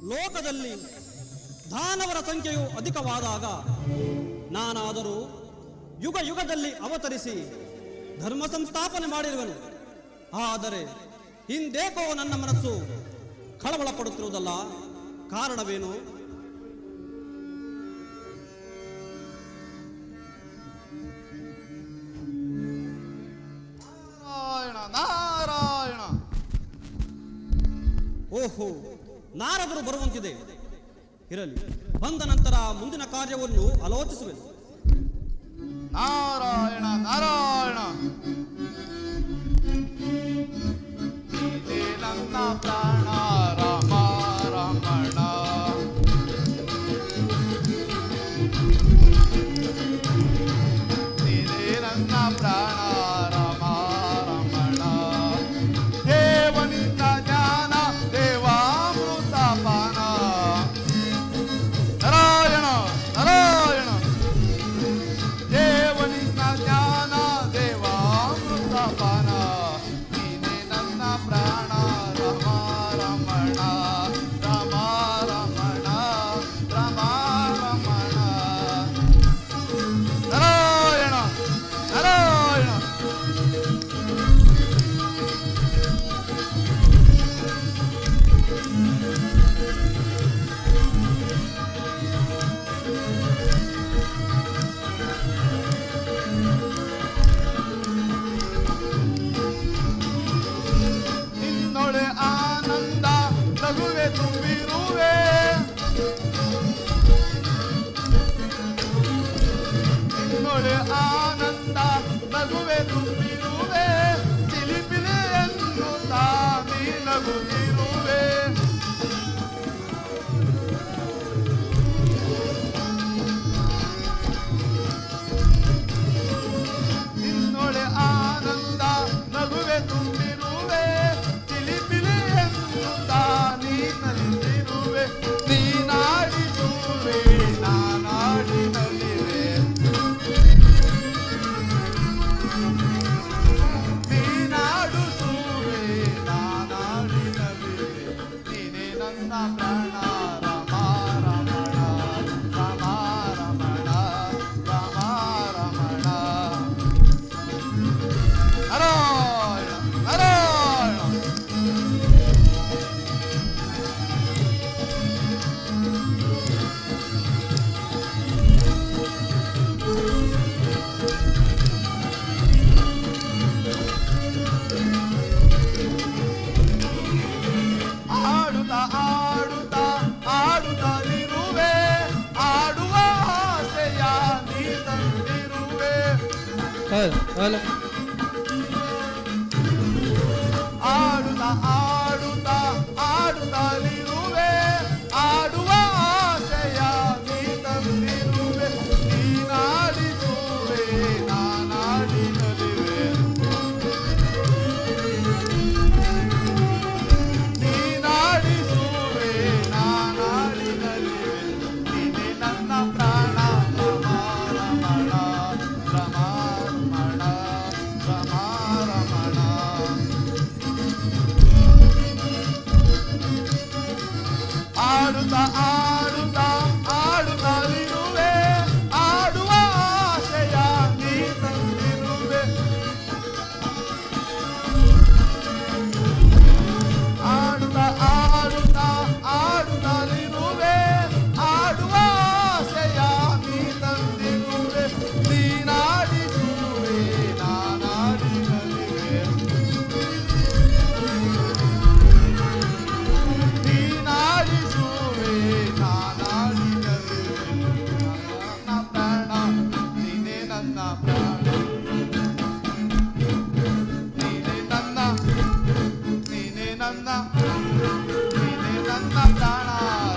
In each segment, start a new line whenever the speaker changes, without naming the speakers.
ಲೋಕದಲ್ಲಿ ದಾನವರ ಸಂಖ್ಯೆಯು ಅಧಿಕವಾದಾಗ ನಾನಾದರೂ ಯುಗ ಯುಗದಲ್ಲಿ ಅವತರಿಸಿ ಧರ್ಮ ಸಂಸ್ಥಾಪನೆ ಮಾಡಿರುವನು. ಆದರೆ ಹಿಂದೇಕೋ ನನ್ನ ಮನಸ್ಸು ಕಳವಳ ಪಡುತ್ತಿರುವುದಲ್ಲ, ಕಾರಣವೇನು?
ನಾರಾಯಣ.
ಓಹೋ, ನಾರದರು ಬರುವಂತಿದೆ. ಇರಲಿ, ಬಂದ ನಂತರ ಮುಂದಿನ ಕಾರ್ಯವನ್ನು ಆಲೋಚಿಸುವೆನು.
ನಾರಾಯಣ ನಾರಾಯಣ. ಇದೇ ನನ್ನ ಪ್ರಾಣ ರಾಮ ರಮಣ. ಇದೇ ನನ್ನ ಪ್ರಾಣ ರಾಮ ರಮಣ. ದೇವನಿಂದ ಜ್ಞಾನ ದೇವಾಮೃತ ಪಾನ. ನಾರಾಯಣ ನಾರಾಯಣ. ದೇವನಿಂದ ಜ್ಞಾನ ದೇವಾಮೃತ ಪಾನ. ನೀನೇ ನನ್ನ ಪ್ರಾಣ ರಮ ರಮಣ. ರಮ ರಮಣ ರಮ ರಮಣ. ನಾರಾಯಣ ನಾರಾಯಣ. ನಿನ್ನೊಳೆ ಆನಂದ ನಗುವೆ ತುಂಬಿರುವೆ. ನಿನ್ನೊಳೆ ಆನಂದ ನಗುವೆ ತುಂಬಿರುವೆ. ಚಿಲಿಪಿಲಿಯನ್ನು ತಾನೇ ನಗುತ್ತಿರುವೆ. ನಿನ್ನೊಳೆ ಆನಂದ ನಗುವೆ ತುಂಬಿರುವೆ. ಚಿಲಿಪಿಲಿಯನ್ನು ತಾನೇ ನಲಿಸಿರುವೆ. ನೀನಾಡಿಸುವೆ ನಾನಾಡಿ ನಲಿವೆ. ನೀನಾಡಿಸುವೆ ನಾನಾಡಿ ನಲಿವೆ. ನೀನೇ ನನ್ನ ಪ್ರಾಣ ರಮ ರಮಣ. ರಮ ರಮಣ ರಮ ರಮಣ. ನಾರಾಯಣ ನಾರಾಯಣ. ಆಡುತ್ತಾ ಆಡುತ್ತಾ ಆಡುತ್ತಲಿರುವೆ. ಆಡುವ ಆಸೆಯ ನೀ ತಂದಿರುವೆ. ಆಡುತ್ತಾ ಆಡುತ್ತಾ ಆಡುತ್ತಲಿರುವೆ. ಆಡುವ ಆಸೆಯ ನೀ ತಂದಿರುವೆ. ನೀನಾಡಿಸುವೆ ನಾನಾಡಿ ನಲಿವೆ. ನೀನಾಡಿಸುವೆ ನಾನಾಡಿ ನಲಿವೆ. ನೀನೇ ನನ್ನ ಪ್ರಾಣ ರಮ ರಮಣ. ರಮ ರಮಣ ರಮ ರಮಣ. ಆಡುತ್ತಾ ಆಡುತ್ತಾ ಆಡುತ್ತಲಿರುವೆ. ಆಡುವ ಆಸೆಯ ನೀ ತಂದಿರುವೆ. ಆಡುತ್ತಾ ಆಡುತ್ತಾ ಆಡುತ್ತಲಿರುವೆ. ಆಡುವ ಆಸೆಯ ನೀ ತಂದಿರುವೆ. ನೀನಾಡಿಸುವೆ ನಾನಾಡಿ ನಲಿವೆ. ನೀನಾಡಿಸುವೆ ನಾನಾಡಿ ನಲಿವೆ. ನನ್ನ ಪ್ರಾಣ ನೀನೇ ನನ್ನ ಪ್ರಾಣ. ನೀನೇ ನನ್ನ ನೀನೇ ನನ್ನ ನೀನೇ ನನ್ನ ಪ್ರಾಣ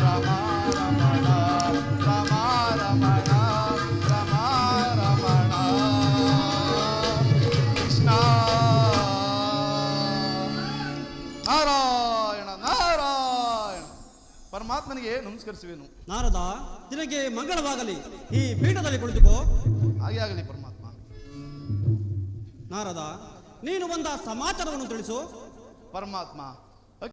ರಮ ರಮಣ. ರಮ ರಮಣ ರಮ ರಮಣ. ಕೃಷ್ಣ ನಾರಾಯಣ ನಾರಾಯಣ. ಪರಮಾತ್ಮನಿಗೆ ನಮಸ್ಕರಿಸುವೆನು.
ನಾರದ, ನಿನಗೆ ಮಂಗಳವಾಗಲಿ. ಈ ಪೀಠದಲ್ಲಿ ಕುಳಿತುಕೋ.
ಹಾಗೆ ಆಗಲಿ ಪರಮಾತ್ಮ.
ನಾರದ, ನೀನು ಬಂದ ಸಮಾಚಾರವನ್ನು ತಿಳಿಸು.
ಪರಮಾತ್ಮ